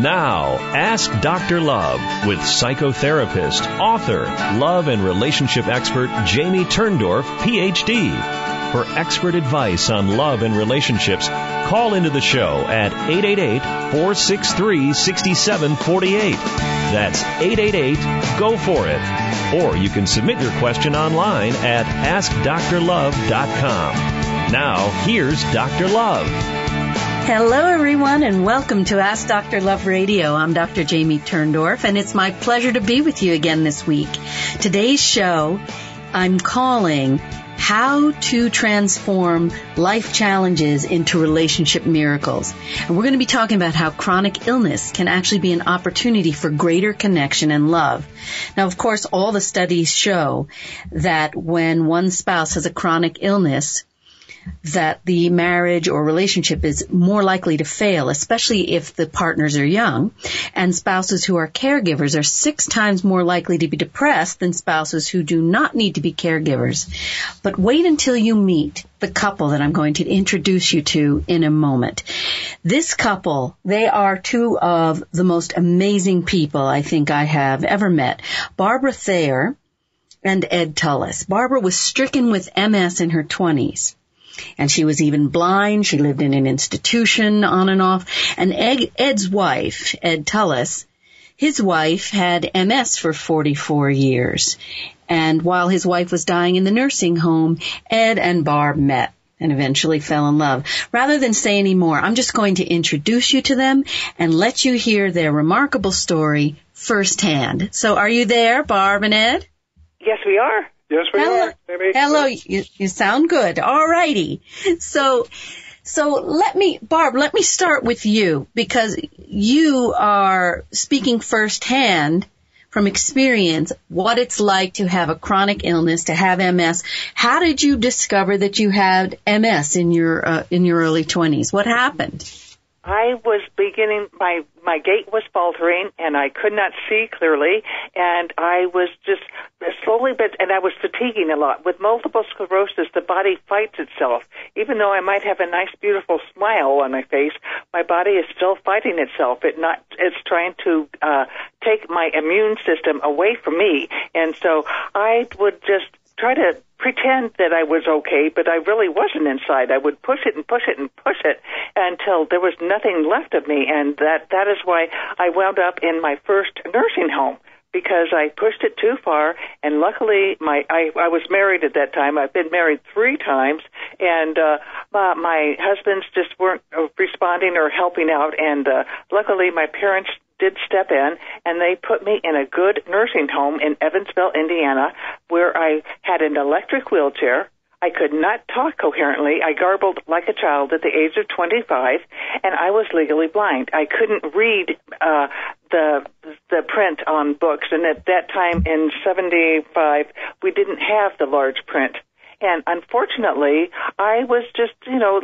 Now, Ask Dr. Love with psychotherapist, author, love and relationship expert Jamie Turndorf, Ph.D. For expert advice on love and relationships, call into the show at 888-463-6748. That's 888-GO-FOR-IT. Or you can submit your question online at AskDrLove.com. Now, here's Dr. Love. Hello, everyone, and welcome to Ask Dr. Love Radio. I'm Dr. Jamie Turndorf, and it's my pleasure to be with you again this week. Today's show, I'm calling How to Transform Life Challenges into Relationship Miracles. And we're going to be talking about how chronic illness can actually be an opportunity for greater connection and love. Now, of course, all the studies show that when one spouse has a chronic illness, that the marriage or relationship is more likely to fail, especially if the partners are young. And spouses who are caregivers are 6 times more likely to be depressed than spouses who do not need to be caregivers. But wait until you meet the couple that I'm going to introduce you to in a moment. This couple, they are 2 of the most amazing people I think I have ever met. Barbara Thayer and Ed Tullis. Barbara was stricken with MS in her 20s. And she was even blind. She lived in an institution on and off. And Ed's wife, Ed Tullis, his wife had MS for 44 years. And while his wife was dying in the nursing home, Ed and Barb met and eventually fell in love. Rather than say any more, I'm just going to introduce you to them and let you hear their remarkable story firsthand. So are you there, Barb and Ed? Yes, we are. Yes, we are. Maybe. Hello, you sound good. All righty. So Barb, let me start with you because you are speaking firsthand from experience what it's like to have a chronic illness, to have MS. How did you discover that you had MS in your early 20s? What happened? I was beginning, my gait was faltering, and I could not see clearly, and I was just slowly, and I was fatiguing a lot. With multiple sclerosis, the body fights itself. Even though I might have a nice, beautiful smile on my face, my body is still fighting itself. It's trying to take my immune system away from me, and so I would just try to pretend that I was okay, but I really wasn't inside. I would push it and push it and push it until there was nothing left of me, and that is why I wound up in my first nursing home, because I pushed it too far. And luckily, I was married at that time. I've been married 3 times, and my husbands just weren't responding or helping out, and luckily my parents did step in, and they put me in a good nursing home in Evansville, Indiana, where I had an electric wheelchair. I could not talk coherently. I garbled like a child at the age of 25, and I was legally blind. I couldn't read the print on books, and at that time in 75, we didn't have the large print. And unfortunately, I was just,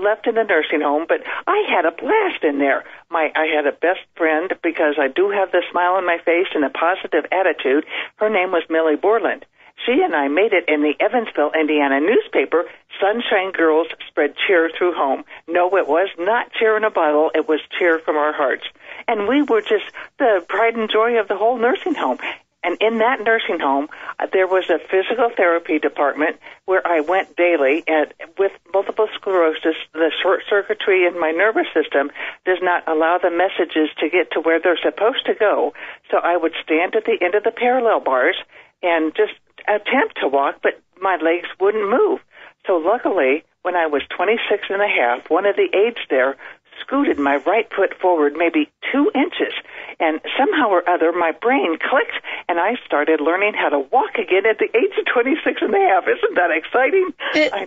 left in the nursing home, but I had a blast in there. I had a best friend, because I do have the smile on my face and a positive attitude. Her name was Millie Borland. She and I made it in the Evansville, Indiana newspaper. Sunshine Girls spread cheer through home. No, it was not cheer in a bottle. It was cheer from our hearts. And we were just the pride and joy of the whole nursing home. And in that nursing home, there was a physical therapy department where I went daily. And with multiple sclerosis, the short circuitry in my nervous system does not allow the messages to get to where they're supposed to go. So I would stand at the end of the parallel bars and just attempt to walk, but my legs wouldn't move. So luckily, when I was 26 and a half, one of the aides there scooted my right foot forward maybe 2 inches, and somehow or other my brain clicked, and I started learning how to walk again at the age of 26 and a half. Isn't that exciting?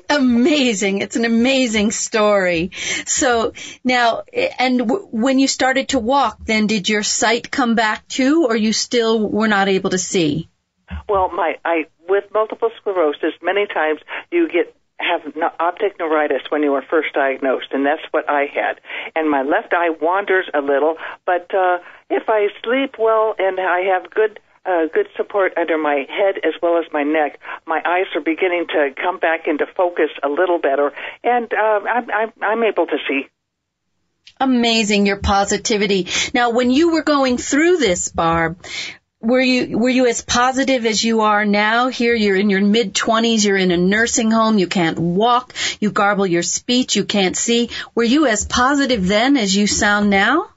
Amazing. It's an amazing story. So now, when you started to walk, then did your sight come back too, or you still were not able to see? Well, with multiple sclerosis, many times you have optic neuritis when you were first diagnosed, and that's what I had. And my left eye wanders a little, but if I sleep well and I have good support under my head as well as my neck, my eyes are beginning to come back into focus a little better, and I'm able to see. Amazing, your positivity. Now, when you were going through this, Barb, were you as positive as you are now? Here you're in your mid-20s, you're in a nursing home, you can't walk, you garble your speech, you can't see. Were you as positive then as you sound now?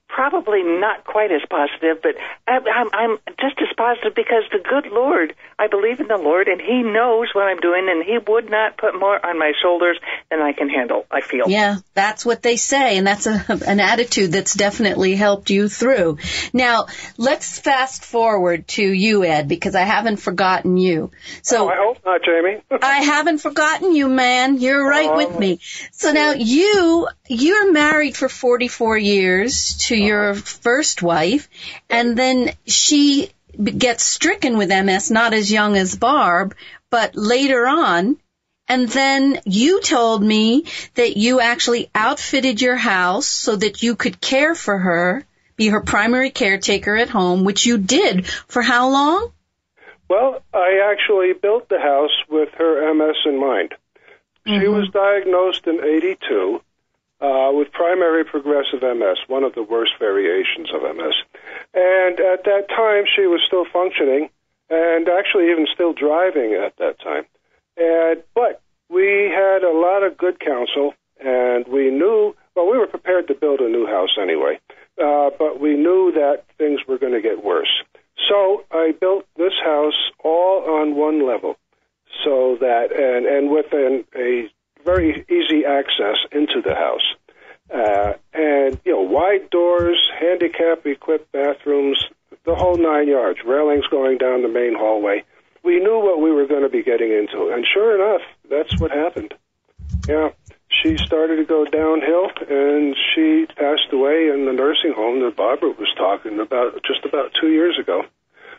Probably not quite as positive, but I'm just as positive because the good Lord, I believe in the Lord, and He knows what I'm doing, and He would not put more on my shoulders than I can handle, I feel. Yeah, that's what they say, and that's an attitude that's definitely helped you through. Now, let's fast forward to you, Ed, because I haven't forgotten you. So I hope not, Jamie. I haven't forgotten you, man. You're right with me. So now you're married for 44 years to your first wife, and then she gets stricken with MS, not as young as Barb, but later on. And then you told me that you actually outfitted your house so that you could care for her, be her primary caretaker at home, which you did for how long? Well, I actually built the house with her MS in mind. Mm-hmm. She was diagnosed in 82 with primary progressive MS, one of the worst variations of MS. And at that time, she was still functioning and actually even still driving at that time. But we had a lot of good counsel, and we knew, well, we were prepared to build a new house anyway, but we knew that things were going to get worse. So I built this house all on one level, so that, and with a very easy access into the house. And, wide doors, handicap-equipped bathrooms, the whole 9 yards, railings going down the main hallway. We knew what we were going to be getting into, and sure enough, that's what happened. Yeah, she started to go downhill, and she passed away in the nursing home that Barbara was talking about just about 2 years ago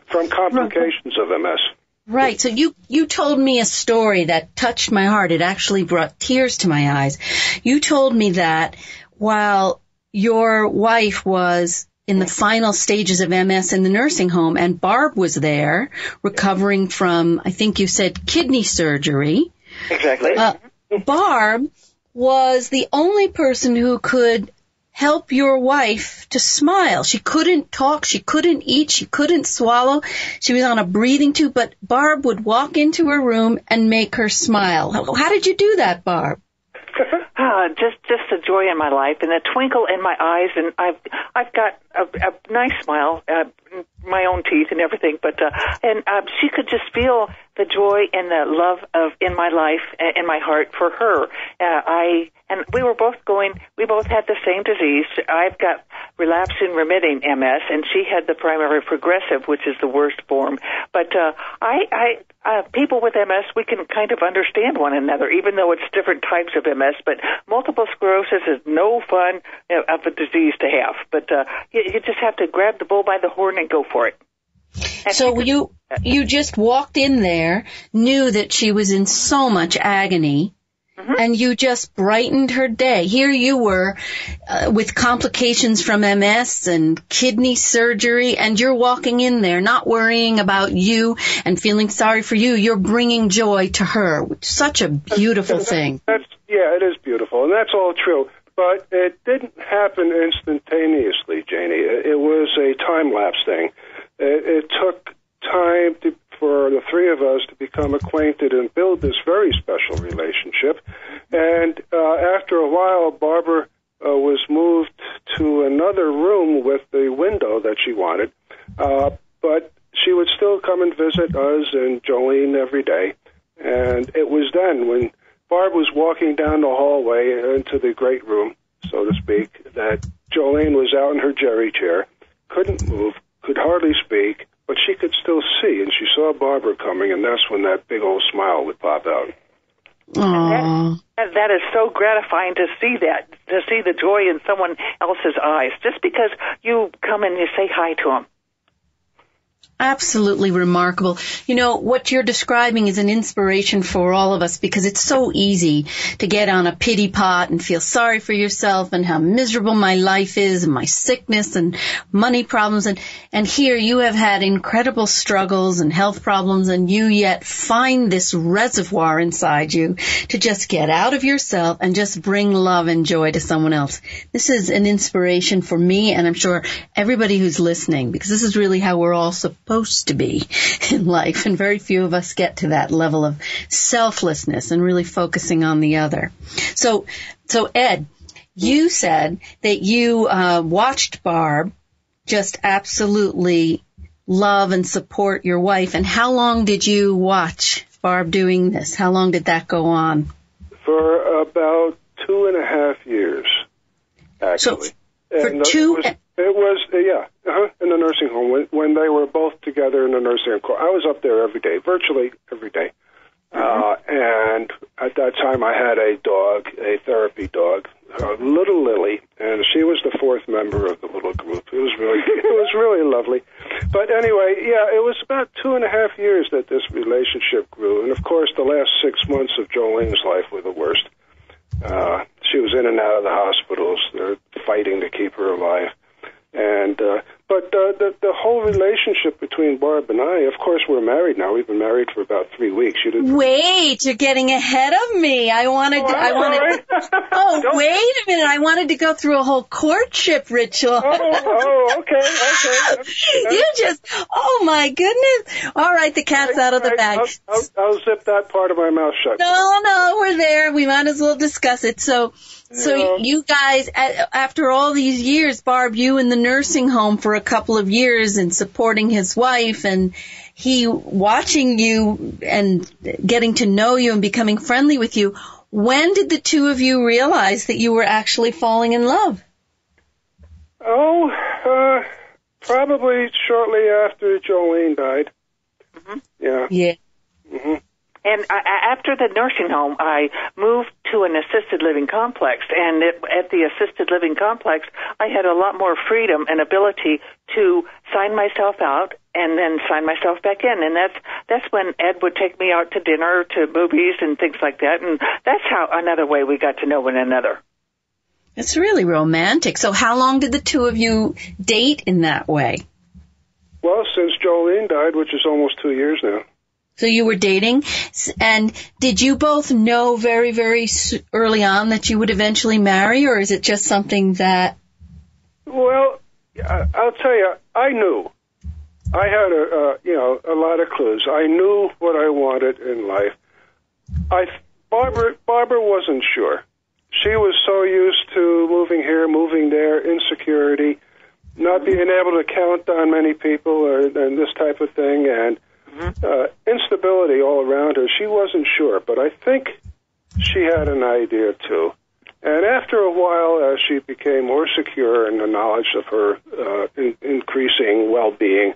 from complications of MS. Right. So you told me a story that touched my heart. It actually brought tears to my eyes. You told me that while your wife was in the final stages of MS in the nursing home, and Barb was there recovering from, I think you said, kidney surgery. Exactly. Barb was the only person who could help your wife to smile. She couldn't talk, she couldn't eat, she couldn't swallow. She was on a breathing tube, but Barb would walk into her room and make her smile. How did you do that, Barb? Just the joy in my life and the twinkle in my eyes, and I've got a nice smile, my own teeth and everything, but she could just feel the joy and the love in my life, in my heart for her. And we both had the same disease. I've got relapsing remitting MS, and she had the primary progressive, which is the worst form. But people with MS, we can kind of understand one another, even though it's different types of MS. But multiple sclerosis is no fun of a disease to have. But you just have to grab the bull by the horn and go for it. And so you just walked in there, knew that she was in so much agony, mm-hmm. and you just brightened her day. Here you were with complications from MS and kidney surgery, and you're walking in there not worrying about you and feeling sorry for you. You're bringing joy to her. Such a beautiful thing. It is beautiful, and that's all true. But it didn't happen instantaneously, Janie. It was a time-lapse thing. It took time for the three of us to become acquainted and build this very special relationship. And after a while, Barbara was moved to another room with the window that she wanted. But she would still come and visit us and Jolene every day. And it was then when Barb was walking down the hallway into the great room, so to speak, that Jolene was out in her jerry chair, couldn't move, could hardly speak, but she could still see, and she saw Barbara coming, and that's when that big old smile would pop out. That is so gratifying to see that, to see the joy in someone else's eyes, just because you come and you say hi to them. Absolutely remarkable. You know, what you're describing is an inspiration for all of us because it's so easy to get on a pity pot and feel sorry for yourself and how miserable my life is and my sickness and money problems. And here you have had incredible struggles and health problems, and you yet find this reservoir inside you to just get out of yourself and just bring love and joy to someone else. This is an inspiration for me, and I'm sure everybody who's listening, because this is really how we're all supposed to be in life, and very few of us get to that level of selflessness and really focusing on the other. So Ed, you said that you watched Barb just absolutely love and support your wife. And how long did you watch Barb doing this? How long did that go on? For about 2.5 years, actually. So It was in the nursing home when they were both together in the nursing home. I was up there every day, virtually every day. And at that time, I had a dog, a therapy dog, little Lily, and she was the fourth member of the little group. It was really lovely. But anyway, it was about 2.5 years that this relationship grew. And of course, the last 6 months of Jolene's life were the worst. She was in and out of the hospitals. They're fighting to keep her alive. And but the whole relationship between Barb and I, of course, we're married now. We've been married for about 3 weeks. Wait, you're getting ahead of me. I wanted. Oh, wait a minute. I wanted to go through a whole courtship ritual. Okay. You just, oh my goodness. All right, the cat's out of the bag. I'll zip that part of my mouth shut. No, we're there. We might as well discuss it. So you guys, after all these years, Barb, you in the nursing home for a couple of years and supporting his wife, and he watching you and getting to know you and becoming friendly with you. When did the two of you realize that you were actually falling in love? Probably shortly after Jolene died. Mm-hmm. Yeah. Mm-hmm. And after the nursing home, I moved to an assisted living complex. And at the assisted living complex, I had a lot more freedom and ability to sign myself out and then sign myself back in. And that's when Ed would take me out to dinner, to movies, and things like that. And that's how another way we got to know one another. It's really romantic. So how long did the two of you date in that way? Well, since Jolene died, which is almost 2 years now. So you were dating, and did you both know very, very early on that you would eventually marry, or is it just something that... Well, I'll tell you, I knew. I had a lot of clues. I knew what I wanted in life. Barbara wasn't sure. She was so used to moving here, moving there, insecurity, not being able to count on many people and this type of thing, and instability all around her. She wasn't sure, but I think she had an idea too. And after a while, as she became more secure in the knowledge of her increasing well-being,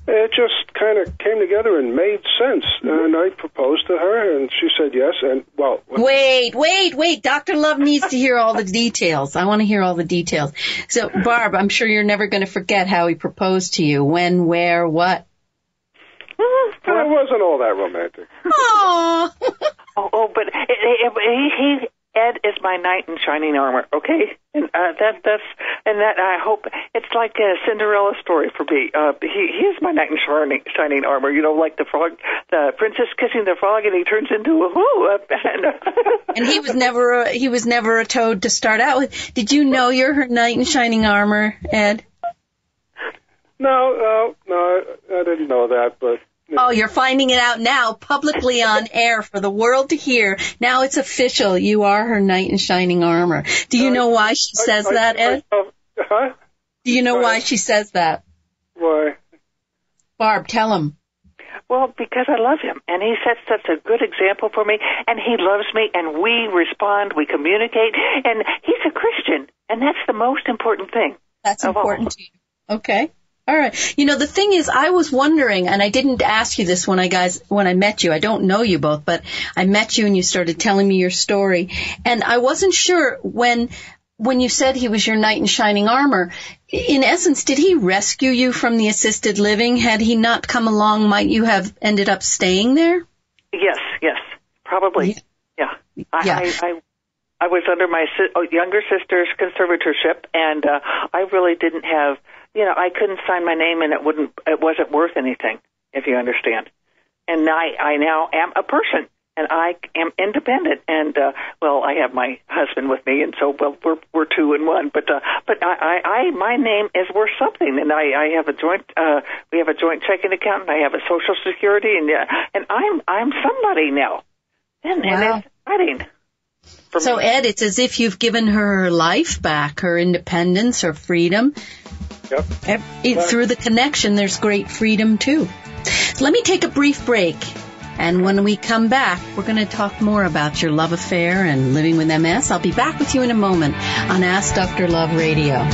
it just kind of came together and made sense. And I proposed to her, and she said yes. And well, wait. Dr. Love needs to hear all the details. I want to hear all the details. So, Barb, I'm sure you're never going to forget how he proposed to you. When, where, what? Well, it wasn't all that romantic. Aww. But Ed is my knight in shining armor, okay? And that I hope it's like a Cinderella story for me. He is my knight in shining armor. You know, like the frog, the princess kissing the frog, and he turns into a whoo. And he was never a toad to start out with. Did you know you're her knight in shining armor, Ed? No, I didn't know that, but. Oh, you're finding it out now, publicly on air for the world to hear. Now it's official. You are her knight in shining armor. Do you know why she says that, Ed? Huh? Do you know why she says that? Why? Barb, tell him. Well, because I love him, and he sets such a good example for me, and he loves me, and we respond, we communicate, and he's a Christian, and that's the most important thing. That's important to you. Okay. All right. You know, the thing is, I was wondering, and I didn't ask you this when I met you. I don't know you both, but I met you and you started telling me your story. And I wasn't sure when when you said he was your knight in shining armor, in essence, did he rescue you from the assisted living? Had he not come along, might you have ended up staying there? Yes, probably. Yeah. I was under my younger sister's conservatorship, and I really didn't have, I couldn't sign my name, and it wasn't worth anything, if you understand. And I now am a person, and I am independent, and I have my husband with me, and so we're two in one. But my name is worth something, and I have a joint. We have a joint checking account, and I have a Social Security, and I'm somebody now, and it's exciting. So, Ed, it's as if you've given her life back, her independence, her freedom. Yep. Through the connection, there's great freedom, too. Let me take a brief break. And when we come back, we're going to talk more about your love affair and living with MS. I'll be back with you in a moment on Ask Dr. Love Radio.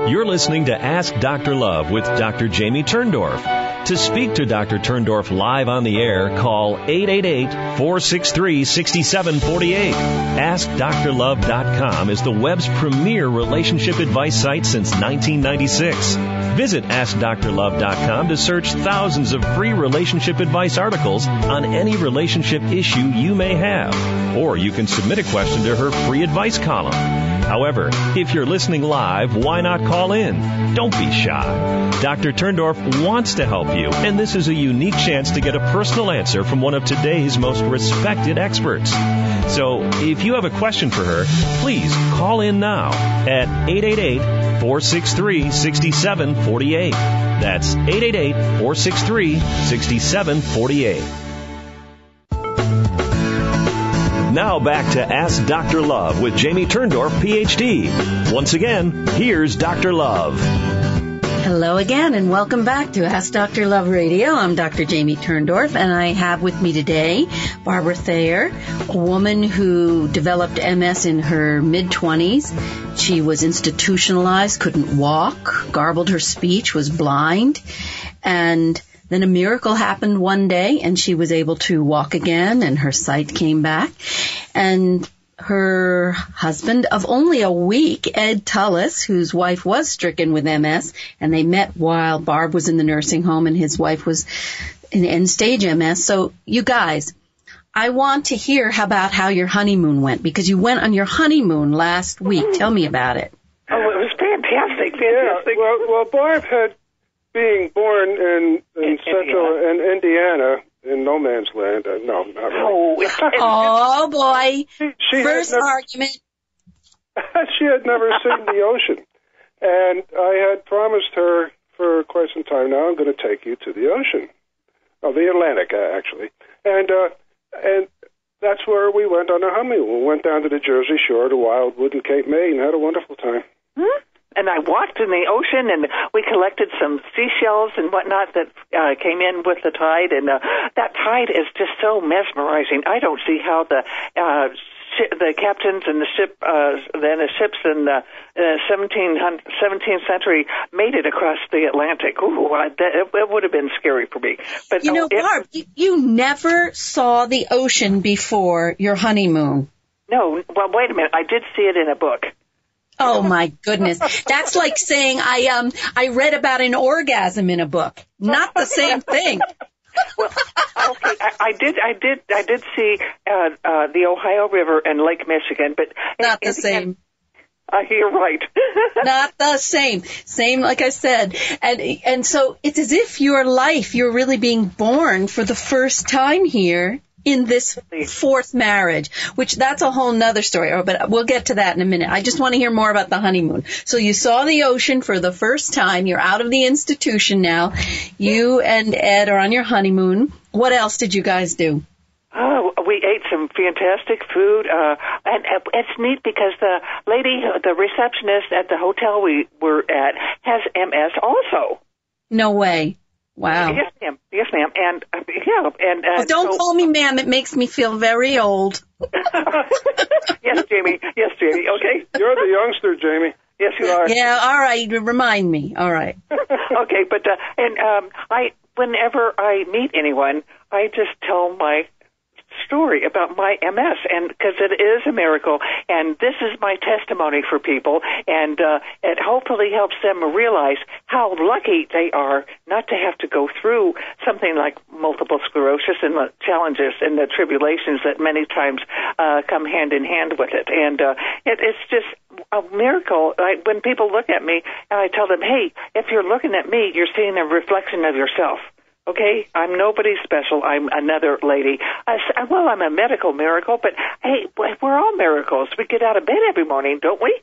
You're listening to Ask Dr. Love with Dr. Jamie Turndorf. To speak to Dr. Turndorf live on the air, call 888-463-6748. AskDrLove.com is the web's premier relationship advice site since 1996. Visit AskDrLove.com to search thousands of free relationship advice articles on any relationship issue you may have. Or you can submit a question to her free advice column. However, if you're listening live, why not call in? Don't be shy. Dr. Turndorf wants to help you, and this is a unique chance to get a personal answer from one of today's most respected experts. So, if you have a question for her, please call in now at 888-463-6748. That's 888-463-6748. Now back to Ask Dr. Love with Jamie Turndorf, Ph.D. Once again, here's Dr. Love. Hello again, and welcome back to Ask Dr. Love Radio. I'm Dr. Jamie Turndorf, and I have with me today Barbara Thayer, a woman who developed MS in her mid-20s. She was institutionalized, couldn't walk, garbled her speech, was blind, and then a miracle happened one day, and she was able to walk again, and her sight came back. And her husband of only a week, Ed Tullis, whose wife was stricken with MS, and they met while Barb was in the nursing home and his wife was in end-stage MS. So, you guys, I want to hear about how your honeymoon went, because you went on your honeymoon last week. Tell me about it. Oh, it was fantastic. Yeah, well, Barb had, being born in central Indiana, in no man's land. No, not really. Oh, boy. She First argument. She had never seen the ocean. And I had promised her for quite some time now, I'm going to take you to the ocean. Oh, the Atlantic, actually. And that's where we went on our honeymoon. We went down to the Jersey Shore to Wildwood and Cape May and had a wonderful time. And I walked in the ocean, and we collected some seashells and whatnot that came in with the tide. And that tide is just so mesmerizing. I don't see how the captains and the ships in the 17th century made it across the Atlantic. Ooh, it would have been scary for me. But Barb, you never saw the ocean before your honeymoon. No. Well, wait a minute. I did see it in a book. Oh, my goodness. That's like saying I read about an orgasm in a book. Not the same thing. Well, okay, I did see the Ohio River and Lake Michigan, but not the same. You're right. Not the same. Same, like I said. And so it's as if you're really being born for the first time here in this fourth marriage, which that's a whole nother story, but we'll get to that in a minute. I just want to hear more about the honeymoon. So you saw the ocean for the first time. You're out of the institution now. You and Ed are on your honeymoon. What else did you guys do? Oh, we ate some fantastic food, and it's neat because the lady, the receptionist at the hotel we were at, has MS also. No way. Wow. Yes, ma'am. Yes, ma'am. And don't call me ma'am. It makes me feel very old. Yes, Jamie. Yes, Jamie. Okay. You're the youngster, Jamie. Yes, you are. Yeah. All right. Remind me. All right. Okay, but I whenever I meet anyone, I just tell my story about my MS, and because it is a miracle, and this is my testimony for people, and it hopefully helps them realize how lucky they are not to have to go through something like multiple sclerosis and the challenges and the tribulations that many times come hand in hand with it. And it's just a miracle. When people look at me, and I tell them, hey, if you're looking at me, you're seeing a reflection of yourself. Okay, I'm nobody special. I'm another lady. Well, I'm a medical miracle, but hey, we're all miracles. We get out of bed every morning, don't we?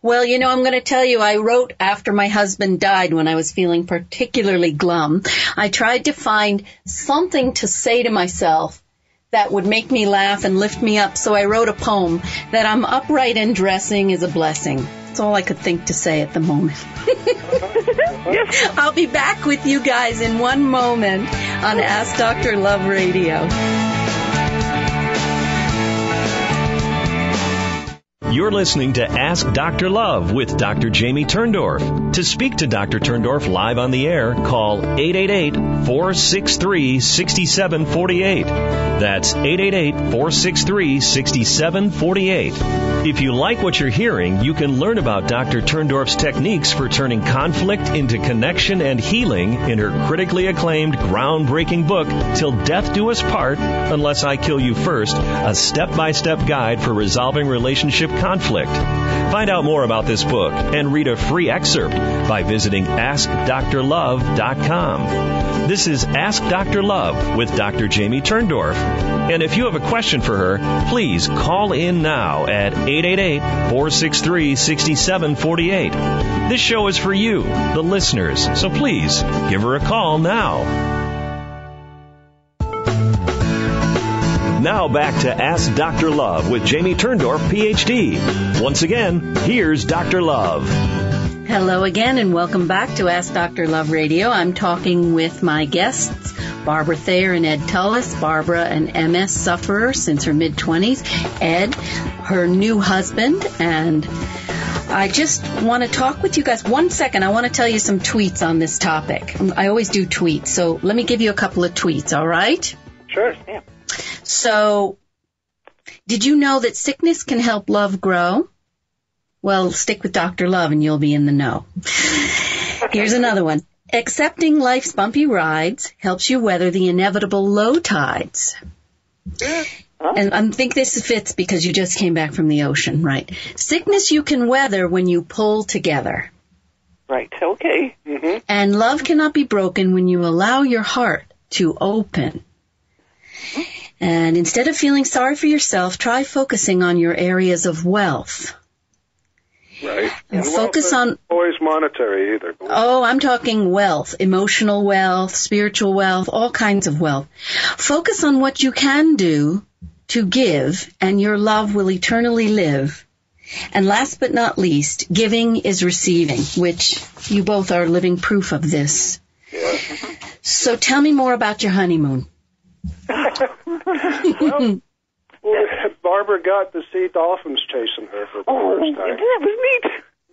Well, I'm going to tell you, I wrote after my husband died when I was feeling particularly glum. I tried to find something to say to myself that would make me laugh and lift me up. So I wrote a poem that I'm upright and dressing is a blessing. That's all I could think to say at the moment. Yes. I'll be back with you guys in one moment on Ask Dr. Love Radio. You're listening to Ask Dr. Love with Dr. Jamie Turndorf. To speak to Dr. Turndorf live on the air, call 888-463-6748. That's 888-463-6748. If you like what you're hearing, you can learn about Dr. Turndorf's techniques for turning conflict into connection and healing in her critically acclaimed, groundbreaking book, Till Death Do Us Part, Unless I Kill You First, a step-by-step guide for resolving relationship conflict. Find out more about this book and read a free excerpt by visiting AskDrLove.com. This is Ask Dr. Love with Dr. Jamie Turndorf. And if you have a question for her, please call in now at 888-463-6748. This show is for you, the listeners, so please give her a call now. Now back to Ask Dr. Love with Jamie Turndorf, Ph.D. Once again, here's Dr. Love. Hello again, and welcome back to Ask Dr. Love Radio. I'm talking with my guests, Barbara Thayer and Ed Tullis. Barbara, an MS sufferer since her mid-20s. Ed, her new husband. And I just want to talk with you guys. 1 second, I want to tell you some tweets on this topic. I always do tweets, so let me give you a couple of tweets, all right? Sure, yeah. So, did you know that sickness can help love grow? Well, stick with Dr. Love and you'll be in the know. Here's another one. Accepting life's bumpy rides helps you weather the inevitable low tides. And I think this fits because you just came back from the ocean, right? Sickness you can weather when you pull together. Right, okay. Mm-hmm. And love cannot be broken when you allow your heart to open. And instead of feeling sorry for yourself, try focusing on your areas of wealth. Right. And focus on... always monetary either. Oh, I'm talking wealth, emotional wealth, spiritual wealth, all kinds of wealth. Focus on what you can do to give, and your love will eternally live. And last but not least, giving is receiving, which you both are living proof of this. Yeah. So tell me more about your honeymoon. Well, Barbara got to see dolphins chasing her for the first time. That was neat.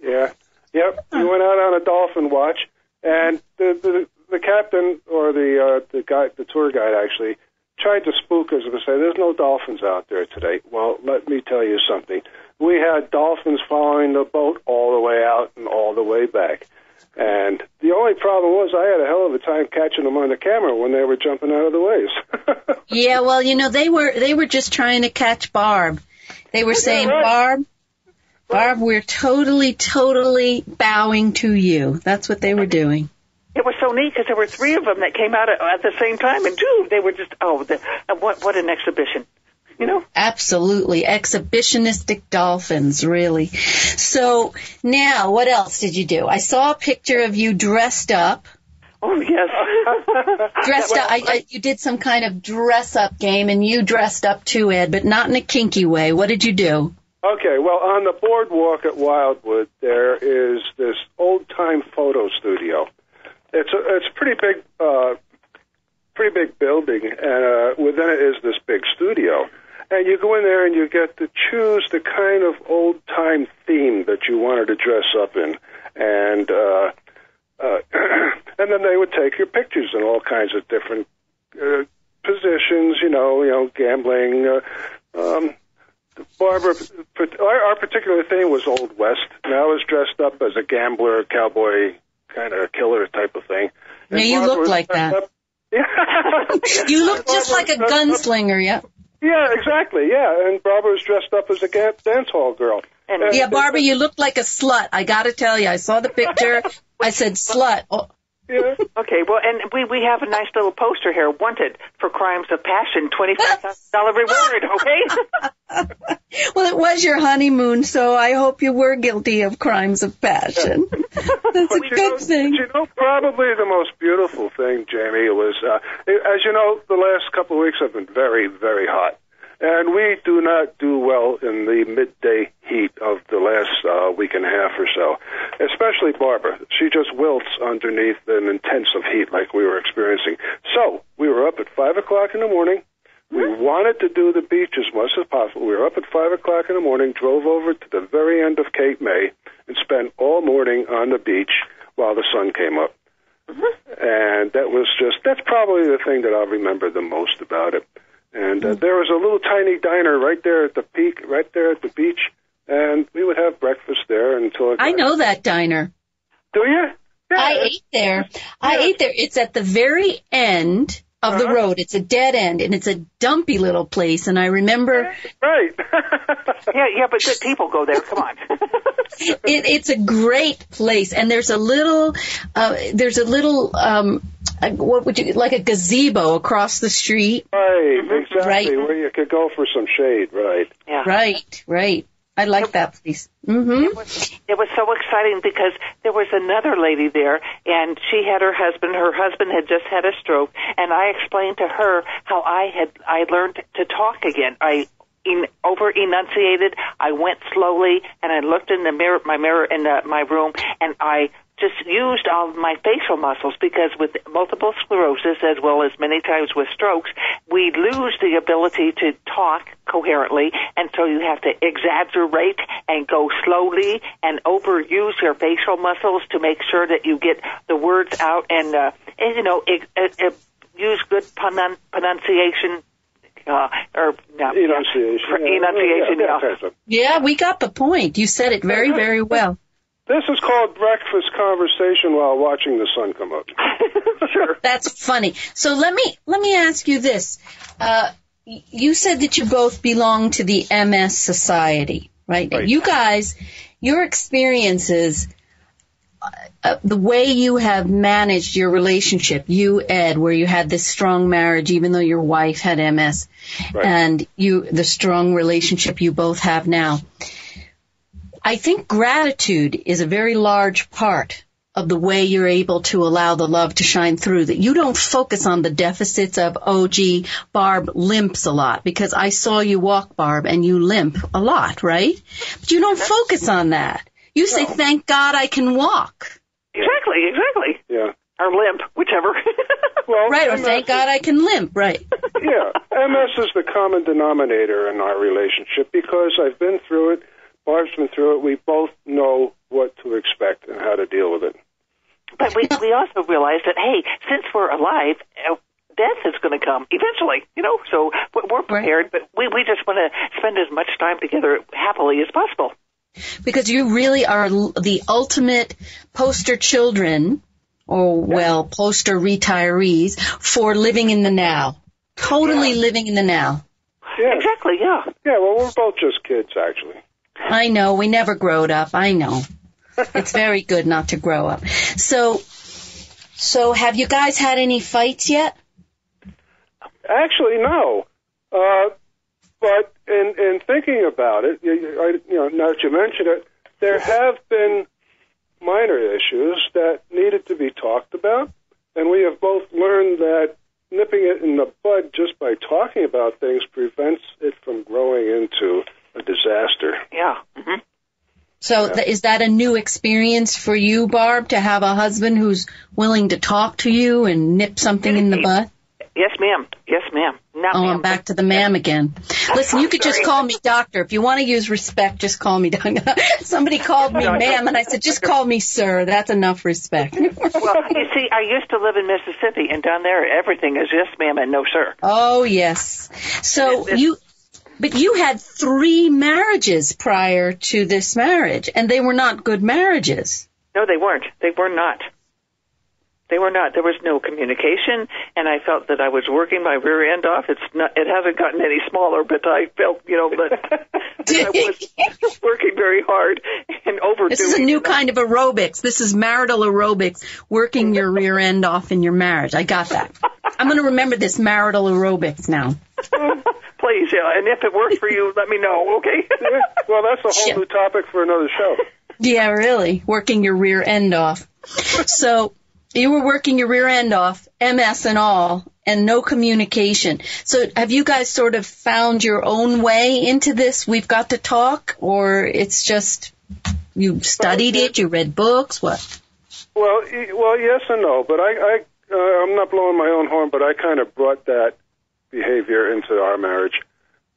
Yeah. Yep. We went out on a dolphin watch, and the captain or the tour guide actually tried to spook us and say, "There's no dolphins out there today." Well, let me tell you something. We had dolphins following the boat all the way out and all the way back. And the only problem was I had a hell of a time catching them on the camera when they were jumping out of the waves. Yeah, well, they were just trying to catch Barb. They were saying, right. Barb, we're totally bowing to you. That's what they were doing. It was so neat because there were three of them that came out at the same time, and they were just, what an exhibition. You know? Absolutely. Exhibitionistic dolphins, really. So now, what else did you do? I saw a picture of you dressed up. Oh, yes. Dressed up. You did some kind of dress-up game, and you dressed up too, Ed, but not in a kinky way. What did you do? Okay, well, on the boardwalk at Wildwood, there is this old-time photo studio. It's a pretty big building, and within it is this big studio. And you go in there and you get to choose the kind of old-time theme that you wanted to dress up in. And And then they would take your pictures in all kinds of different positions, gambling. Barbara, our particular thing was Old West, and I was dressed up as a gambler, cowboy, kind of killer type of thing. And yeah, you look like that. You look just like a gunslinger, yeah. Yeah, exactly, yeah. And Barbara was dressed up as a dance hall girl. Yeah, Barbara, you look like a slut. I got to tell you, I saw the picture. I said slut. Oh. Yeah. Okay, well, and we have a nice little poster here, wanted for crimes of passion, $25,000 reward, okay? Well, it was your honeymoon, so I hope you were guilty of crimes of passion. That's a good thing. Probably the most beautiful thing, Jamie, was, as you know, the last couple of weeks have been very, very hot. And we do not do well in the midday heat of the last week and a half or so, especially Barbara. She just wilts underneath an intensive heat like we were experiencing. So we were up at 5 o'clock in the morning. We wanted to do the beach as much as possible. We were up at 5 o'clock in the morning, drove over to the very end of Cape May, and spent all morning on the beach while the sun came up. And that's probably the thing that I'll remember the most about it. And there was a little tiny diner right there at the peak, right there at the beach, and we would have breakfast there until... I know that diner. Do you? Yeah. I ate there. I ate there. It's at the very end of the road. It's a dead end, and it's a dumpy little place, and I remember... Right. yeah, but good people go there. Come on. It's a great place, and there's a little, what would you, like a gazebo across the street. Right, exactly, right. Where you could go for some shade, right. Yeah. Right. I like that place. Mm-hmm. It was so exciting because there was another lady there, and she had her husband. Her husband had just had a stroke, and I explained to her how I learned to talk again. I over-enunciated. I went slowly, and I looked in my mirror in my room, and I just used all of my facial muscles, because with multiple sclerosis, as well as many times with strokes, we lose the ability to talk coherently, and so you have to exaggerate and go slowly and overuse your facial muscles to make sure that you get the words out, and use good pronunciation. Enunciation. Yeah, we got the point. You said it very, very well. This is called breakfast conversation while watching the sun come up. Sure. That's funny. So let me ask you this. You said that you both belong to the MS Society, right? Right. You guys, your experiences, the way you have managed your relationship, you, Ed, where you had this strong marriage even though your wife had MS, right, and the strong relationship you both have now. I think gratitude is a very large part of the way you're able to allow the love to shine through, that you don't focus on the deficits of, Barb limps a lot, because I saw you walk, Barb, and you limp a lot, right? But you don't focus on that. You say, thank God I can walk. Exactly. Yeah. Or limp, whichever. Well, right, or thank God I can limp, right. Yeah, MS is the common denominator in our relationship, because I've been through it, Barb's been through it, we both know what to expect and how to deal with it. But we also realize that, hey, since we're alive, death is going to come eventually, so we're prepared, but we just want to spend as much time together happily as possible. Because you really are the ultimate poster children, poster retirees for living in the now. Totally living in the now. Yeah. Exactly, yeah. Yeah, well, we're both just kids, actually. I know, we never growed up, I know. It's very good not to grow up. So have you guys had any fights yet? Actually, no. But in thinking about it, now that you mention it, there have been minor issues that needed to be talked about, and we have both learned that nipping it in the bud just by talking about things prevents it from growing into a disaster. Yeah. Mm-hmm. So is that a new experience for you, Barb, to have a husband who's willing to talk to you and nip something in the bud? Yes, ma'am. I'm back to the ma'am again. Listen, you could just call me doctor. If you want to use respect, just call me doctor. Somebody called me ma'am, and I said, just call me sir. That's enough respect. Well, you see, I used to live in Mississippi, and down there everything is yes, ma'am, and no, sir. Oh, yes. So but you had 3 marriages prior to this marriage, and they were not good marriages. No, they weren't. They were not. They were not. There was no communication, and I felt that I was working my rear end off. It hasn't gotten any smaller, but I felt, that I was working very hard and overdoing. This is a new kind of aerobics. This is marital aerobics, working your rear end off in your marriage. I got that. I'm going to remember this marital aerobics now. Please, yeah. And if it works for you, let me know, okay? Well, that's a whole new topic for another show. Yeah, really. Working your rear end off. So you were working your rear end off, MS and all, and no communication. So have you guys sort of found your own way into this? We've got to talk, or it's just you studied it, you read books, what? Well, yes and no. But I'm not blowing my own horn, but I kind of brought that behavior into our marriage.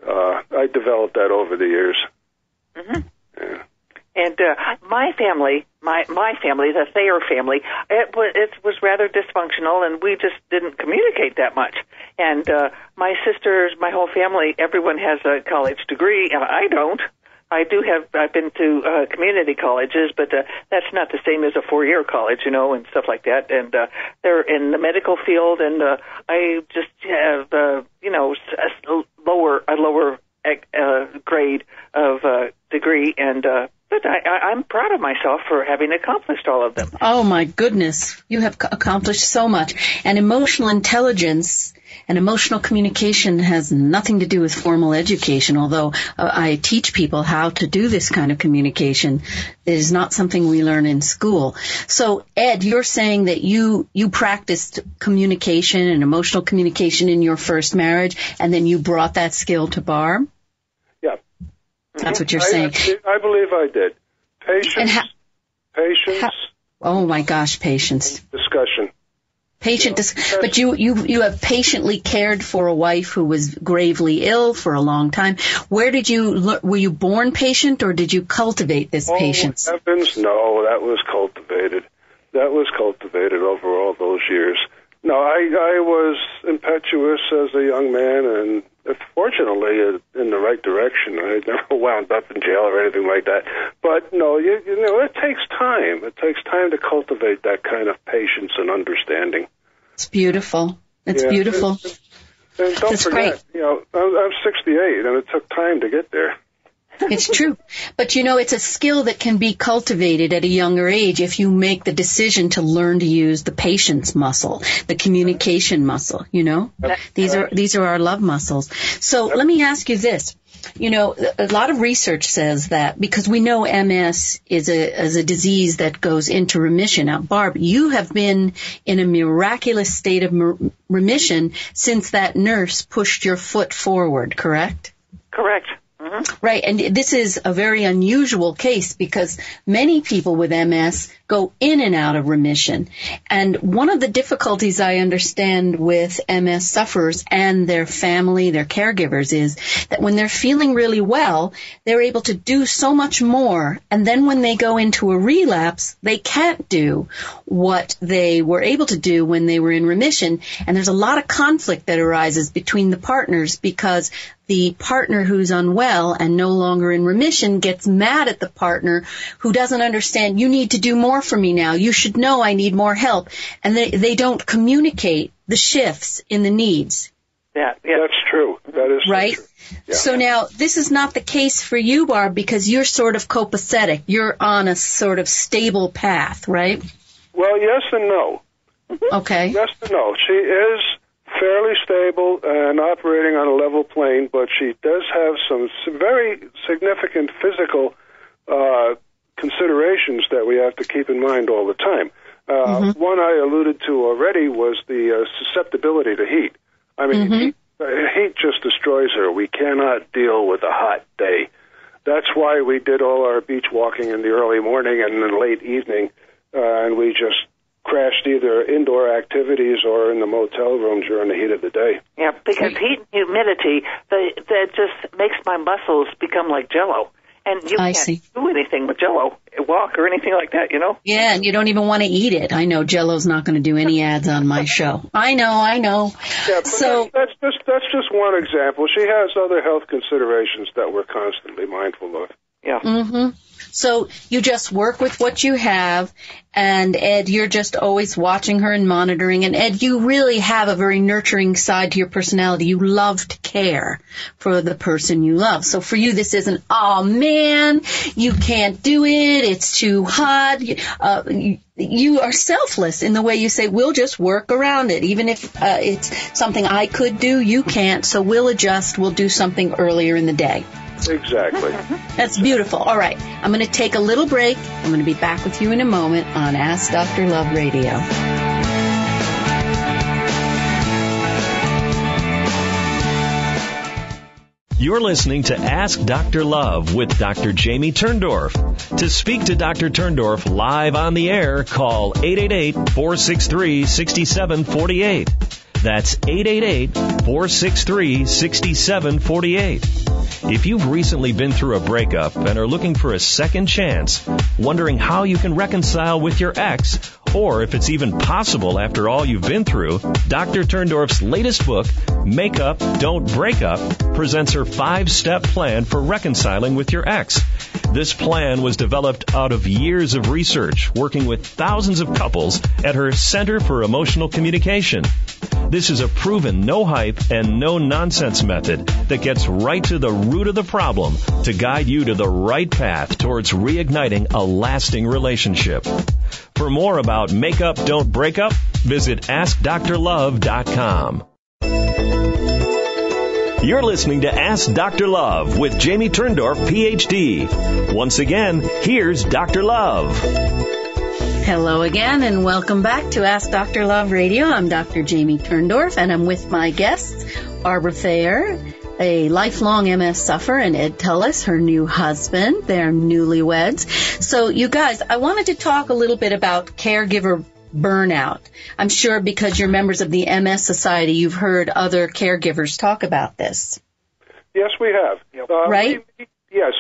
I developed that over the years. Mm-hmm. Yeah. And my family, the Thayer family, it was rather dysfunctional, and we just didn't communicate that much. And my sisters, my whole family, everyone has a college degree, and I don't. I've been to community colleges, but that's not the same as a 4-year college, and stuff like that. And they're in the medical field, and I just have, a lower grade of degree, and but I'm proud of myself for having accomplished all of them. Oh, my goodness. You have accomplished so much. And emotional intelligence and emotional communication has nothing to do with formal education, although I teach people how to do this kind of communication. It is not something we learn in school. So, Ed, you're saying that you practiced communication and emotional communication in your first marriage, and then you brought that skill to Barb? Yeah. That's what you're saying. I believe I did. Patience. Oh, my gosh, patience. Discussion. But you have patiently cared for a wife who was gravely ill for a long time. Were you born patient, or did you cultivate this patience? Oh, heavens, no, that was cultivated. That was cultivated over all those years. No, I was impetuous as a young man, and fortunately in the right direction. I never wound up in jail or anything like that. But no, it takes time. It takes time to cultivate that kind of patience and understanding. It's beautiful. It's beautiful. And don't forget, I'm 68, and it took time to get there. It's true. But, it's a skill that can be cultivated at a younger age if you make the decision to learn to use the patience muscle, the communication muscle, These are our love muscles. So let me ask you this. A lot of research says that because we know MS is a disease that goes into remission. Now, Barb, you have been in a miraculous state of remission since that nurse pushed your foot forward, correct? Correct. Mm-hmm. Right, and this is a very unusual case because many people with MS go in and out of remission. And one of the difficulties I understand with MS sufferers and their family, their caregivers, is that when they're feeling really well, they're able to do so much more. And then when they go into a relapse, they can't do what they were able to do when they were in remission. And there's a lot of conflict that arises between the partners because the partner who's unwell and no longer in remission gets mad at the partner who doesn't understand, you need to do more for me now. You should know I need more help. And they don't communicate the shifts in the needs. Yeah. That's true. That is right. True. Yeah. So now this is not the case for you, Barb, because you're sort of copacetic. You're on a sort of stable path, right? Well, yes and no. Okay. Yes and no. She is fairly stable and operating on a level plane, but she does have some very significant physical considerations that we have to keep in mind all the time. One I alluded to already was the susceptibility to heat. I mean, heat just destroys her. We cannot deal with a hot day. That's why we did all our beach walking in the early morning and in the late evening, and we just crashed either indoor activities or in the motel room during the heat of the day. Yeah, because heat and humidity, that just makes my muscles become like Jell-O. And you can't do anything with Jell-O, walk or anything like that, you know? Yeah, and you don't even want to eat it. I know Jell-O's not going to do any ads on my show. I know. Yeah, but so that's just one example. She has other health considerations that we're constantly mindful of. Yeah. Mm-hmm. So you just work with what you have, and Ed, you're just always watching her and monitoring. And Ed, you really have a very nurturing side to your personality. You love to care for the person you love. So for you, this isn't, oh man, you can't do it, it's too hot. You are selfless in the way you say, we'll just work around it. Even if it's something I could do, you can't, so we'll adjust, we'll do something earlier in the day. Exactly. That's beautiful. All right. I'm going to take a little break. I'm going to be back with you in a moment on Ask Dr. Love Radio. You're listening to Ask Dr. Love with Dr. Jamie Turndorf. To speak to Dr. Turndorf live on the air, call 888-463-6748. That's 888-463-6748. If you've recently been through a breakup and are looking for a second chance, wondering how you can reconcile with your ex, or if it's even possible after all you've been through, Dr. Turndorf's latest book, Make Up, Don't Break Up, presents her 5-step plan for reconciling with your ex. This plan was developed out of years of research, working with thousands of couples at her Center for Emotional Communication. This is a proven no-hype and no-nonsense method that gets right to the root of the problem to guide you to the right path towards reigniting a lasting relationship. For more about Make Up, Don't Break Up, visit AskDrLove.com. You're listening to Ask Dr. Love with Jamie Turndorf, Ph.D. Once again, here's Dr. Love. Hello again, and welcome back to Ask Dr. Love Radio. I'm Dr. Jamie Turndorf, and I'm with my guests, Barbara Thayer, a lifelong MS sufferer, and Ed Tullis, her new husband. They're newlyweds. So, you guys, I wanted to talk a little bit about caregiver burnout. I'm sure because you're members of the MS Society, you've heard other caregivers talk about this. Yes, we have. Right?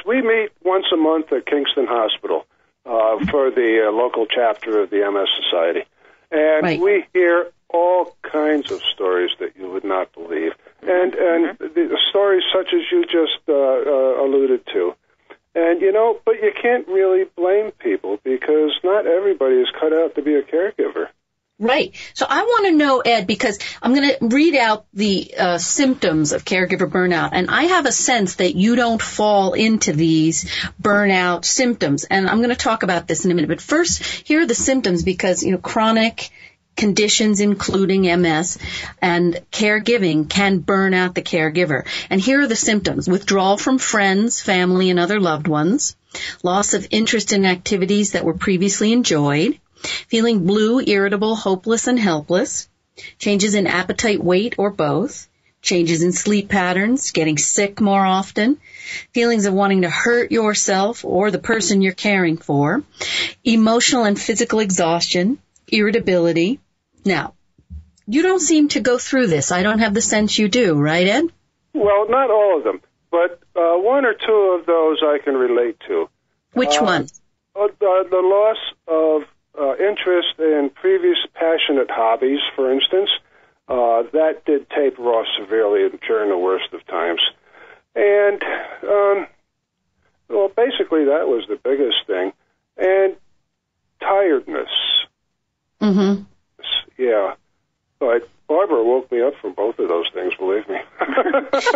We meet once a month at Kingston Hospital for the local chapter of the MS Society. And we hear all kinds of stories that you would not believe. And the stories such as you just alluded to. And, but you can't really blame people because not everybody is cut out to be a caregiver. Right. So I want to know, Ed, because I'm going to read out the symptoms of caregiver burnout, and I have a sense that you don't fall into these burnout symptoms. And I'm going to talk about this in a minute. But first, here are the symptoms because, chronic conditions including MS and caregiving can burn out the caregiver. And here are the symptoms: withdrawal from friends, family, and other loved ones, loss of interest in activities that were previously enjoyed, feeling blue, irritable, hopeless, and helpless, changes in appetite, weight, or both, changes in sleep patterns, getting sick more often, feelings of wanting to hurt yourself or the person you're caring for, emotional and physical exhaustion, irritability. Now, you don't seem to go through this. I don't have the sense you do, right, Ed? Well, not all of them, but one or two of those I can relate to. Which one? The loss of interest in previous passionate hobbies, for instance, that did taper off severely during the worst of times. And, basically that was the biggest thing. And tiredness. Mm-hmm. Yeah. But Barbara woke me up from both of those things, believe me.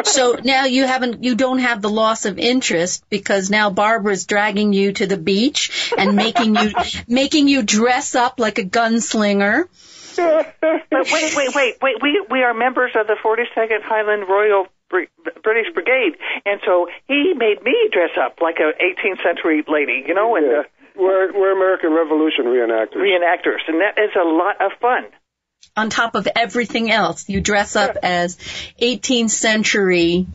So now you don't have the loss of interest because now Barbara's dragging you to the beach and making you dress up like a gunslinger. But wait. We are members of the 42nd Highland Royal British Brigade, and so he made me dress up like a 18th century lady, and we're American Revolution reenactors, and that is a lot of fun. On top of everything else, you dress up as 18th century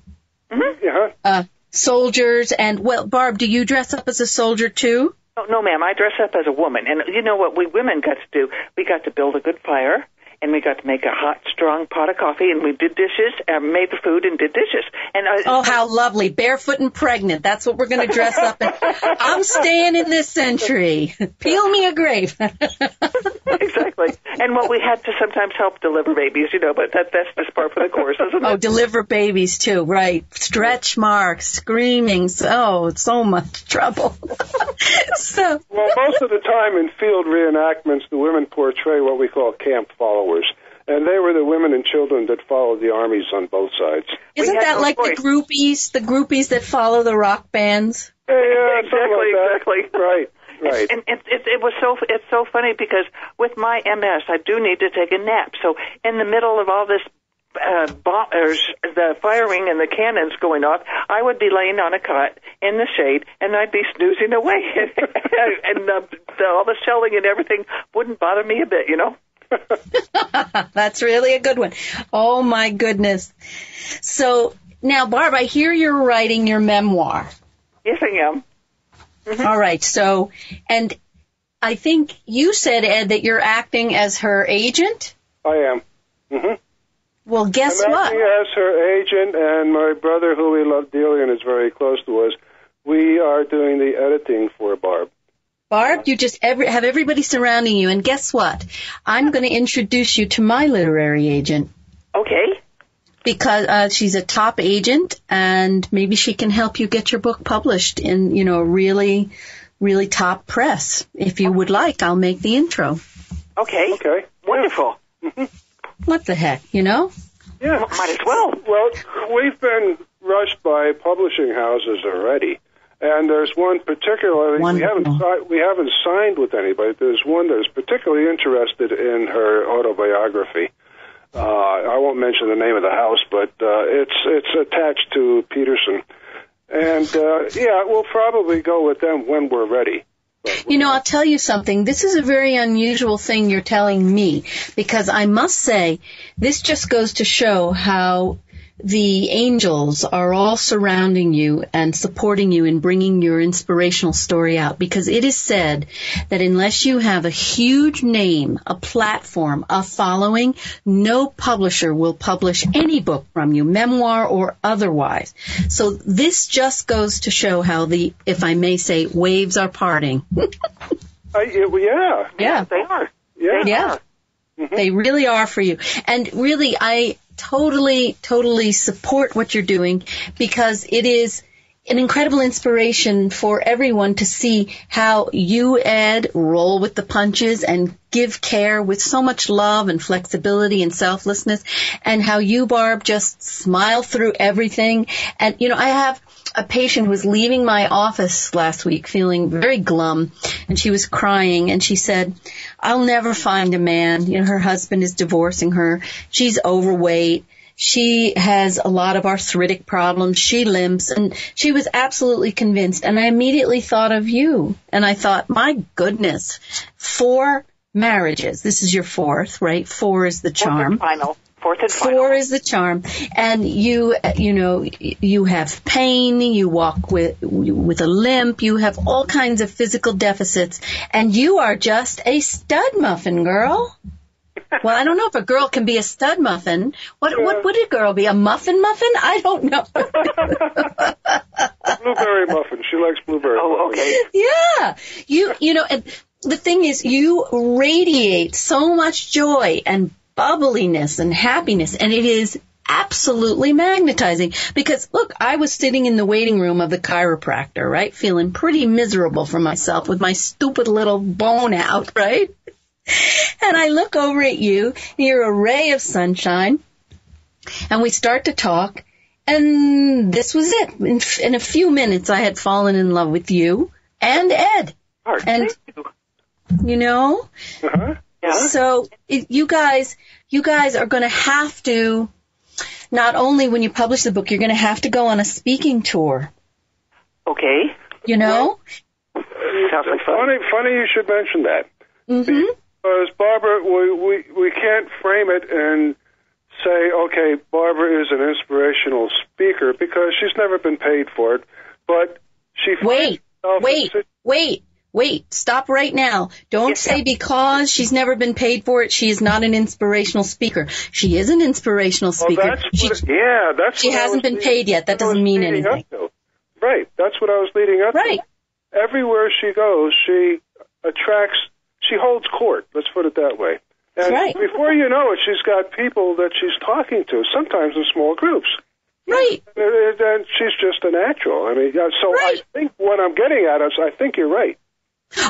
soldiers. And, Barb, do you dress up as a soldier too? No, ma'am. I dress up as a woman. And you know what we women got to do? We got to build a good fire, and we got to make a hot, strong pot of coffee, and we did dishes, made the food, and did dishes. And oh, how lovely. Barefoot and pregnant. That's what we're going to dress up in. I'm staying in this century. Peel me a grape. Exactly. And well, we had to sometimes help deliver babies, but that's just part of the course, isn't it? Oh, deliver babies, too, right. Stretch marks, screaming. Oh, so much trouble. Well, most of the time in field reenactments, the women portray what we call camp followers. And they were the women and children that followed the armies on both sides. Isn't that like the groupies that follow the rock bands? Yeah, exactly. Right. And it's so funny because with my MS, I do need to take a nap. So in the middle of all this the firing and the cannons going off, I would be laying on a cot in the shade, and I'd be snoozing away. And all the shelling and everything wouldn't bother me a bit, That's really a good one. Oh, my goodness. So now, Barb, I hear you're writing your memoir. Yes, I am. Mm-hmm. All right. So, and I think you said, Ed, that you're acting as her agent? I am. Mm-hmm. Well, guess I'm what? acting as her agent, and my brother, who we love dearly and is very close to us, we are doing the editing for Barb. Barb, you just have everybody surrounding you, and guess what? I'm going to introduce you to my literary agent. Okay. Because she's a top agent, and maybe she can help you get your book published in, really, really top press. If you would like, I'll make the intro. Okay. Wonderful. Mm-hmm. What the heck, Yeah. Might as well. Well, we've been rushed by publishing houses already. And there's one particularly, we haven't signed with anybody. There's one that is particularly interested in her autobiography. I won't mention the name of the house, but it's attached to Peterson. And, we'll probably go with them when we're ready. I'll tell you something. This is a very unusual thing you're telling me, because I must say, this just goes to show how the angels are all surrounding you and supporting you in bringing your inspirational story out, because it is said that unless you have a huge name, a platform, a following, no publisher will publish any book from you, memoir or otherwise. So this just goes to show how the, if I may say, waves are parting. Yeah, they are. Yeah. Mm-hmm. They really are for you. And really, I totally support what you're doing, because it is an incredible inspiration for everyone to see how you, Ed, roll with the punches and give care with so much love and flexibility and selflessness, and how you, Barb, just smile through everything. And, I have a patient who was leaving my office last week feeling very glum, and she was crying, and she said, I'll never find a man. Her husband is divorcing her. She's overweight. She has a lot of arthritic problems. She limps, and she was absolutely convinced. And I immediately thought of you, and I thought, my goodness, 4 marriages. This is your 4th, right? 4 is the charm. Fourth and final. 4 is the charm. And you have pain, you walk with a limp, you have all kinds of physical deficits, and you are just a stud muffin, girl. Well, I don't know if a girl can be a stud muffin. What would a girl be? A muffin? I don't know. Blueberry muffin. She likes blueberry. Oh, okay. Yeah. And the thing is, you radiate so much joy and bubbliness and happiness, and it is absolutely magnetizing. Because, look, I was sitting in the waiting room of the chiropractor, right, feeling pretty miserable for myself with my stupid little bone out, right? And I look over at you, and you're a ray of sunshine, and we start to talk, and this was it. In a few minutes, I had fallen in love with you and Ed. And Uh-huh. Yeah. So you guys are going to have to, not only when you publish the book, you're going to have to go on a speaking tour. Okay. Well, funny you should mention that. Mm-hmm. Because Barbara, we can't frame it and say, okay, Barbara is an inspirational speaker, because she's never been paid for it. But she Wait. wait, stop right now. Don't say because she's never been paid for it, she is not an inspirational speaker. She is an inspirational speaker. She hasn't been paid yet. That doesn't mean anything. Right. That's what I was leading up to. Everywhere she goes, she holds court. Let's put it that way. And before you know it, she's got people that she's talking to, sometimes in small groups. Right. And she's just a natural. I mean, so I think what I'm getting at is I think you're right.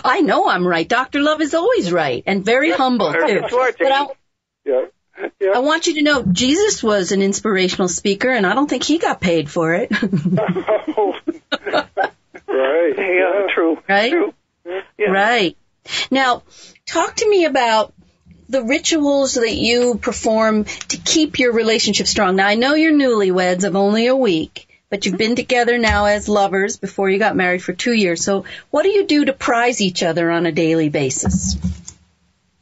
I know I'm right. Dr. Love is always right and very humble, too. But I want you to know Jesus was an inspirational speaker, and I don't think he got paid for it. Right. Yeah, true. Right? True. Yeah. Right. Now, talk to me about the rituals that you perform to keep your relationship strong. Now, I know you're newlyweds of only a week, but you've been together now as lovers before you got married for 2 years. So what do you do to prize each other on a daily basis?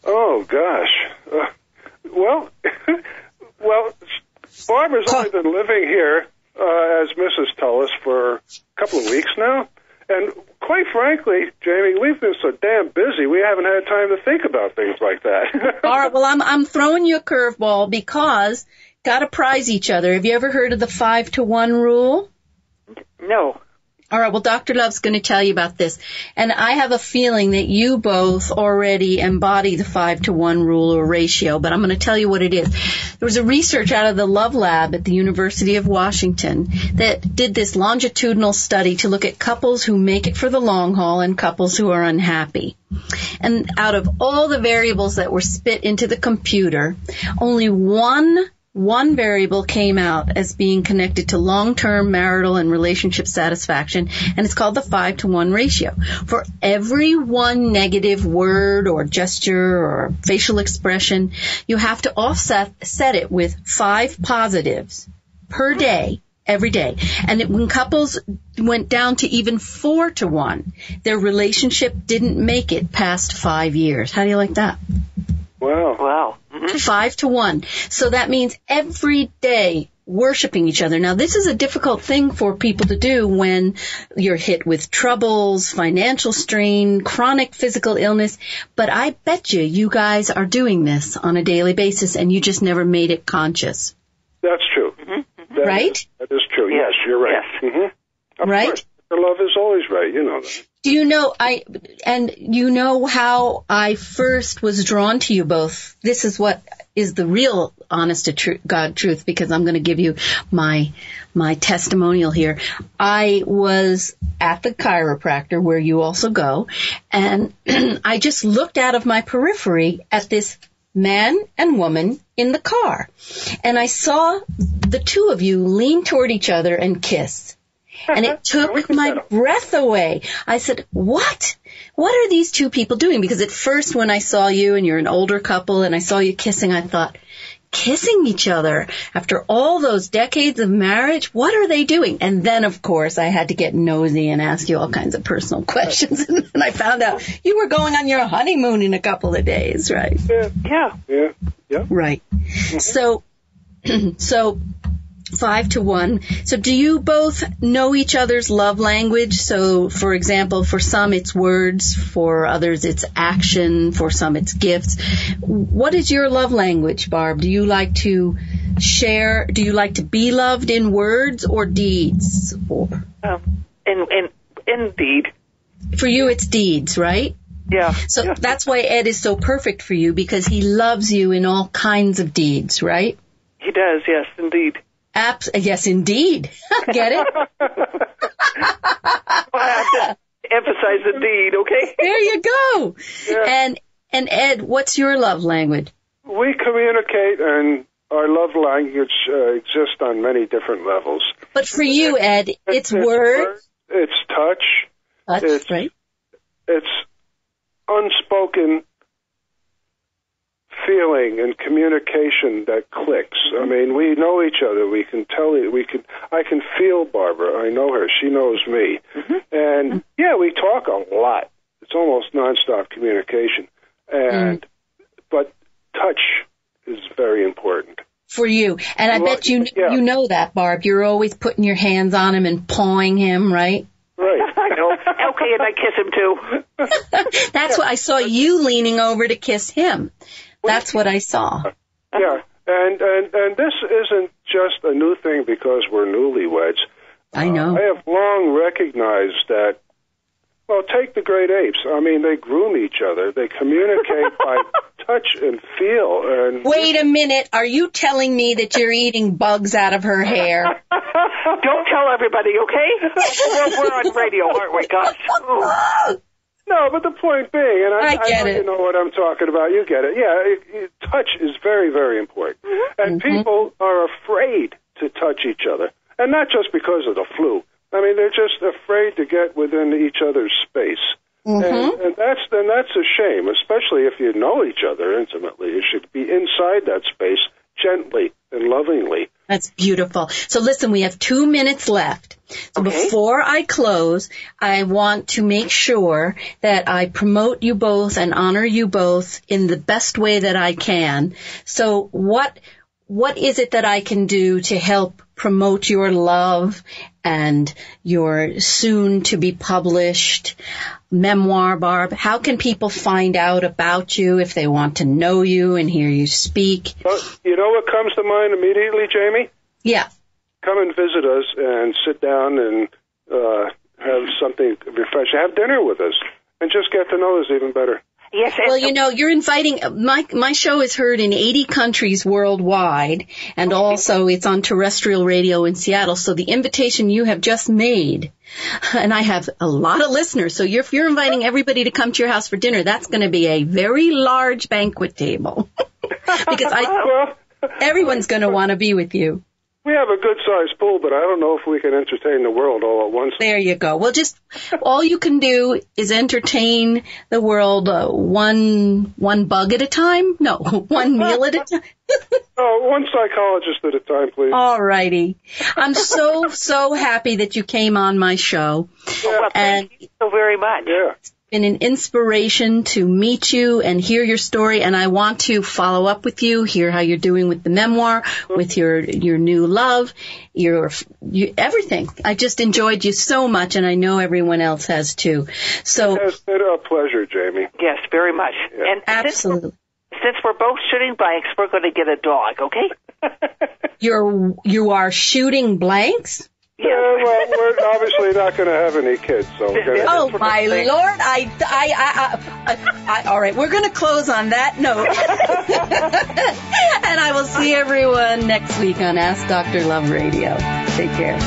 Oh, gosh. Well, Barbara's only been living here as Mrs. Tullis for a couple of weeks now. And quite frankly, Jamie, we've been so damn busy, we haven't had time to think about things like that. All right, well, I'm throwing you a curveball because got to prize each other. Have you ever heard of the 5-to-1 rule? No. All right, well, Dr. Love's going to tell you about this. And I have a feeling that you both already embody the 5-to-1 rule or ratio, but I'm going to tell you what it is. There was a research out of the Love Lab at the University of Washington that did this longitudinal study to look at couples who make it for the long haul and couples who are unhappy. And out of all the variables that were spit into the computer, only one variable came out as being connected to long-term marital and relationship satisfaction, and it's called the 5-to-1 ratio. For every one negative word or gesture or facial expression, you have to offset it with 5 positives per day, every day. And when couples went down to even 4-to-1, their relationship didn't make it past 5 years. How do you like that? Wow. 5-to-1. So that means every day worshiping each other. Now, this is a difficult thing for people to do when you're hit with troubles, financial strain, chronic physical illness. But I bet you guys are doing this on a daily basis, and you just never made it conscious. That's true. Mm-hmm. Right? That is true. Yes, you're right. Yes. Mm-hmm. Right? Course. Love is always right. You know that. Do you know, you know how I first was drawn to you both. This is what is the real honest to God truth, because I'm going to give you my testimonial here. I was at the chiropractor where you also go, and I just looked out of my periphery at this man and woman in the car, and I saw the two of you lean toward each other and kiss. And it took my breath away. I said, what? What are these two people doing? Because at first when I saw you, and you're an older couple, and I saw you kissing, I thought, kissing each other after all those decades of marriage, what are they doing? And then, of course, I had to get nosy and ask you all kinds of personal questions. And I found out you were going on your honeymoon in a couple of days, right? Yeah. Right. So 5-to-1. So do you both know each other's love language? So, for example, for some it's words, for others it's action, for some it's gifts. What is your love language, Barb? Do you like to share? Do you like to be loved in words or deeds? Indeed. For you it's deeds, right? Yeah. So that's why Ed is so perfect for you, because he loves you in all kinds of deeds, right? He does, yes, indeed. Yes, indeed. Get it? I have to emphasize the deed, okay? There you go. Yeah. And Ed, what's your love language? We communicate, and our love language exists on many different levels. But for you, Ed, it's words. It's touch. Touch, right? It's unspoken feeling and communication that clicks. I mean, we know each other. We can tell it. I can feel Barbara. I know her. She knows me. Mm-hmm. And we talk a lot. It's almost nonstop communication. And but touch is very important for you. And I bet you know that, Barb. You're always putting your hands on him and pawing him, right? Right. I know. Okay, and I kiss him too. That's what I saw, you leaning over to kiss him. That's what I saw. Yeah, and this isn't just a new thing because we're newlyweds. I know. I have long recognized that, well, take the great apes. I mean, they groom each other. They communicate by touch and feel. And wait a minute. Are you telling me that you're eating bugs out of her hair? Don't tell everybody, okay? We're on radio, aren't we, gosh? Oh. No, but the point being, and I get know it. you know what I'm talking about. You get it. Yeah, touch is very, very important. And people are afraid to touch each other. And not just because of the flu. I mean, they're just afraid to get within each other's space. And that's a shame, especially if you know each other intimately. You should be inside that space gently and lovingly. That's beautiful. So listen, we have 2 minutes left. So before I close, I want to make sure that I promote you both and honor you both in the best way that I can. So what is it that I can do to help promote your love and your soon-to-be-published memoir, Barb? How can people find out about you if they want to know you and hear you speak? Well, you know what comes to mind immediately, Jamie? Yeah. Come and visit us and sit down and have something refreshing. Have dinner with us and just get to know us even better. Yes. Well, you know, you're inviting, my show is heard in 80 countries worldwide, and also it's on terrestrial radio in Seattle, so the invitation you have just made, and I have a lot of listeners, so if you're inviting everybody to come to your house for dinner, that's going to be a very large banquet table, because everyone's going to want to be with you. We have a good-sized pool, but I don't know if we can entertain the world all at once. There you go. Well, just all you can do is entertain the world one bug at a time? No, one meal at a time. Oh, one psychologist at a time, please. All righty. I'm so happy that you came on my show. Yeah. Well, thank you so very much. Yeah. Been an inspiration to meet you and hear your story, and I want to follow up with you, hear how you're doing with the memoir, with your new love, your everything. I just enjoyed you so much, and I know everyone else has too. So It has been a pleasure, Jamie. Yes, very much. Yeah. And absolutely. Since we're both shooting blanks, we're going to get a dog, okay? You are shooting blanks? Yeah, well, we're obviously not going to have any kids, so we're going to... Oh, my Lord, all right, we're going to close on that note. And I will see everyone next week on Ask Dr. Love Radio. Take care.